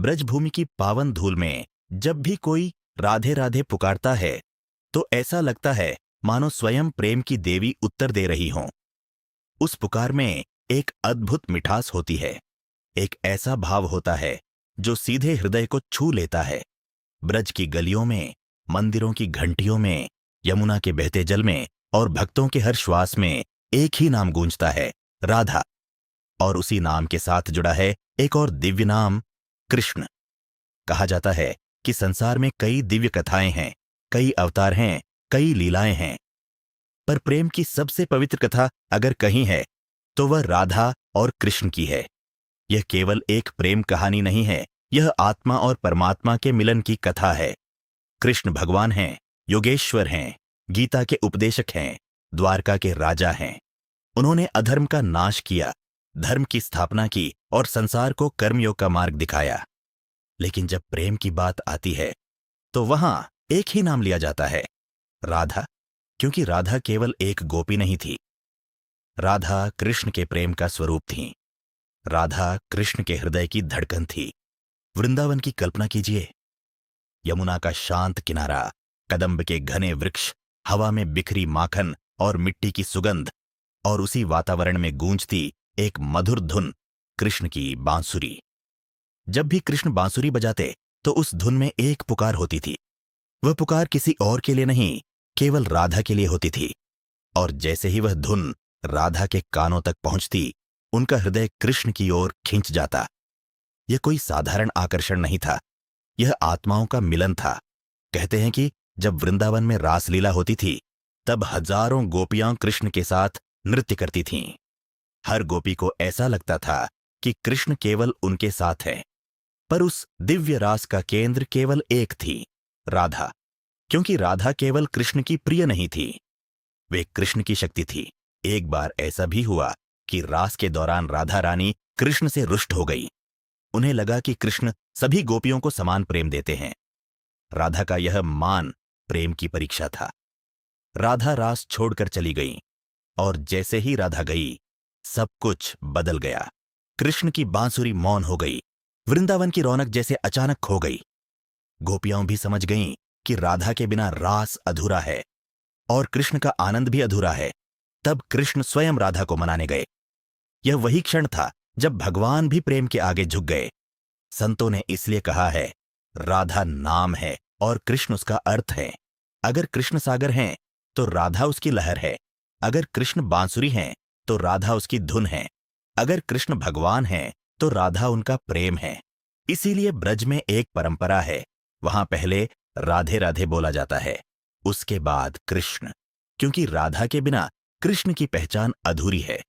ब्रजभूमि की पावन धूल में जब भी कोई राधे राधे पुकारता है तो ऐसा लगता है मानो स्वयं प्रेम की देवी उत्तर दे रही हों। उस पुकार में एक अद्भुत मिठास होती है, एक ऐसा भाव होता है जो सीधे हृदय को छू लेता है। ब्रज की गलियों में, मंदिरों की घंटियों में, यमुना के बहते जल में और भक्तों के हर श्वास में एक ही नाम गूंजता है, राधा। और उसी नाम के साथ जुड़ा है एक और दिव्य नाम, कृष्ण। कहा जाता है कि संसार में कई दिव्य कथाएं हैं, कई अवतार हैं, कई लीलाएं हैं, पर प्रेम की सबसे पवित्र कथा अगर कहीं है तो वह राधा और कृष्ण की है। यह केवल एक प्रेम कहानी नहीं है, यह आत्मा और परमात्मा के मिलन की कथा है। कृष्ण भगवान हैं, योगेश्वर हैं, गीता के उपदेशक हैं, द्वारका के राजा हैं। उन्होंने अधर्म का नाश किया, धर्म की स्थापना की और संसार को कर्मयोग का मार्ग दिखाया। लेकिन जब प्रेम की बात आती है तो वहां एक ही नाम लिया जाता है, राधा। क्योंकि राधा केवल एक गोपी नहीं थी, राधा कृष्ण के प्रेम का स्वरूप थी। राधा कृष्ण के हृदय की धड़कन थी। वृंदावन की कल्पना कीजिए, यमुना का शांत किनारा, कदम्ब के घने वृक्ष, हवा में बिखरी माखन और मिट्टी की सुगंध, और उसी वातावरण में गूंजती एक मधुर धुन, कृष्ण की बांसुरी। जब भी कृष्ण बांसुरी बजाते तो उस धुन में एक पुकार होती थी। वह पुकार किसी और के लिए नहीं, केवल राधा के लिए होती थी। और जैसे ही वह धुन राधा के कानों तक पहुंचती, उनका हृदय कृष्ण की ओर खिंच जाता। यह कोई साधारण आकर्षण नहीं था, यह आत्माओं का मिलन था। कहते हैं कि जब वृंदावन में रासलीला होती थी तब हजारों गोपियां कृष्ण के साथ नृत्य करती थीं। हर गोपी को ऐसा लगता था कि कृष्ण केवल उनके साथ है, पर उस दिव्य रास का केंद्र केवल एक थी, राधा। क्योंकि राधा केवल कृष्ण की प्रिय नहीं थी, वे कृष्ण की शक्ति थी। एक बार ऐसा भी हुआ कि रास के दौरान राधा रानी कृष्ण से रुष्ट हो गई। उन्हें लगा कि कृष्ण सभी गोपियों को समान प्रेम देते हैं। राधा का यह मान प्रेम की परीक्षा था। राधा रास छोड़कर चली गई, और जैसे ही राधा गई सब कुछ बदल गया। कृष्ण की बांसुरी मौन हो गई, वृंदावन की रौनक जैसे अचानक खो गई। गोपियां भी समझ गईं कि राधा के बिना रास अधूरा है और कृष्ण का आनंद भी अधूरा है। तब कृष्ण स्वयं राधा को मनाने गए। यह वही क्षण था जब भगवान भी प्रेम के आगे झुक गए। संतों ने इसलिए कहा है, राधा नाम है और कृष्ण उसका अर्थ है। अगर कृष्ण सागर हैं तो राधा उसकी लहर है। अगर कृष्ण बांसुरी हैं तो राधा उसकी धुन है। अगर कृष्ण भगवान हैं तो राधा उनका प्रेम है। इसीलिए ब्रज में एक परंपरा है, वहां पहले राधे राधे बोला जाता है, उसके बाद कृष्ण। क्योंकि राधा के बिना कृष्ण की पहचान अधूरी है।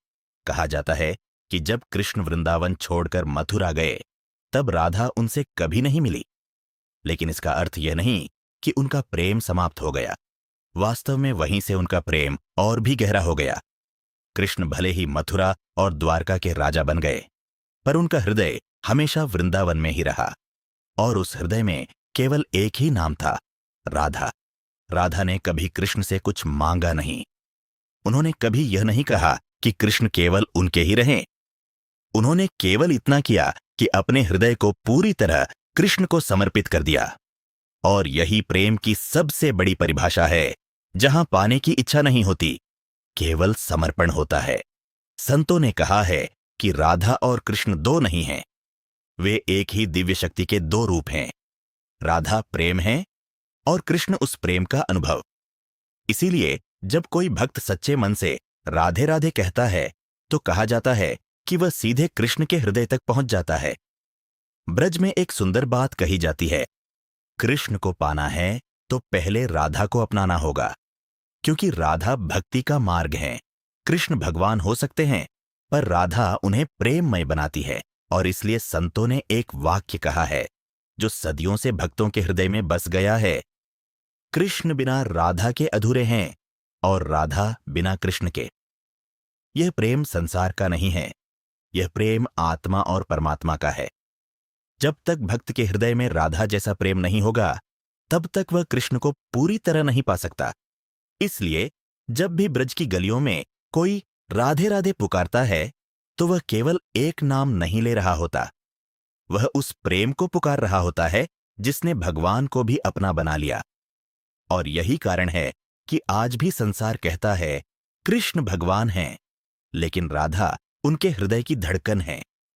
कहा जाता है कि जब कृष्ण वृंदावन छोड़कर मथुरा गए तब राधा उनसे कभी नहीं मिली। लेकिन इसका अर्थ यह नहीं कि उनका प्रेम समाप्त हो गया। वास्तव में वहीं से उनका प्रेम और भी गहरा हो गया। कृष्ण भले ही मथुरा और द्वारका के राजा बन गए, पर उनका हृदय हमेशा वृंदावन में ही रहा। और उस हृदय में केवल एक ही नाम था, राधा। राधा ने कभी कृष्ण से कुछ मांगा नहीं। उन्होंने कभी यह नहीं कहा कि कृष्ण केवल उनके ही रहें। उन्होंने केवल इतना किया कि अपने हृदय को पूरी तरह कृष्ण को समर्पित कर दिया। और यही प्रेम की सबसे बड़ी परिभाषा है, जहां पाने की इच्छा नहीं होती, केवल समर्पण होता है। संतों ने कहा है कि राधा और कृष्ण दो नहीं हैं, वे एक ही दिव्य शक्ति के दो रूप हैं। राधा प्रेम है और कृष्ण उस प्रेम का अनुभव। इसीलिए जब कोई भक्त सच्चे मन से राधे राधे कहता है तो कहा जाता है कि वह सीधे कृष्ण के हृदय तक पहुंच जाता है। ब्रज में एक सुंदर बात कही जाती है, कृष्ण को पाना है तो पहले राधा को अपनाना होगा। क्योंकि राधा भक्ति का मार्ग है। कृष्ण भगवान हो सकते हैं, पर राधा उन्हें प्रेममय बनाती है। और इसलिए संतों ने एक वाक्य कहा है जो सदियों से भक्तों के हृदय में बस गया है, कृष्ण बिना राधा के अधूरे हैं और राधा बिना कृष्ण के। यह प्रेम संसार का नहीं है, यह प्रेम आत्मा और परमात्मा का है। जब तक भक्त के हृदय में राधा जैसा प्रेम नहीं होगा, तब तक वह कृष्ण को पूरी तरह नहीं पा सकता। इसलिए जब भी ब्रज की गलियों में कोई राधे राधे पुकारता है तो वह केवल एक नाम नहीं ले रहा होता, वह उस प्रेम को पुकार रहा होता है जिसने भगवान को भी अपना बना लिया। और यही कारण है कि आज भी संसार कहता है कृष्ण भगवान हैं, लेकिन राधा उनके हृदय की धड़कन है।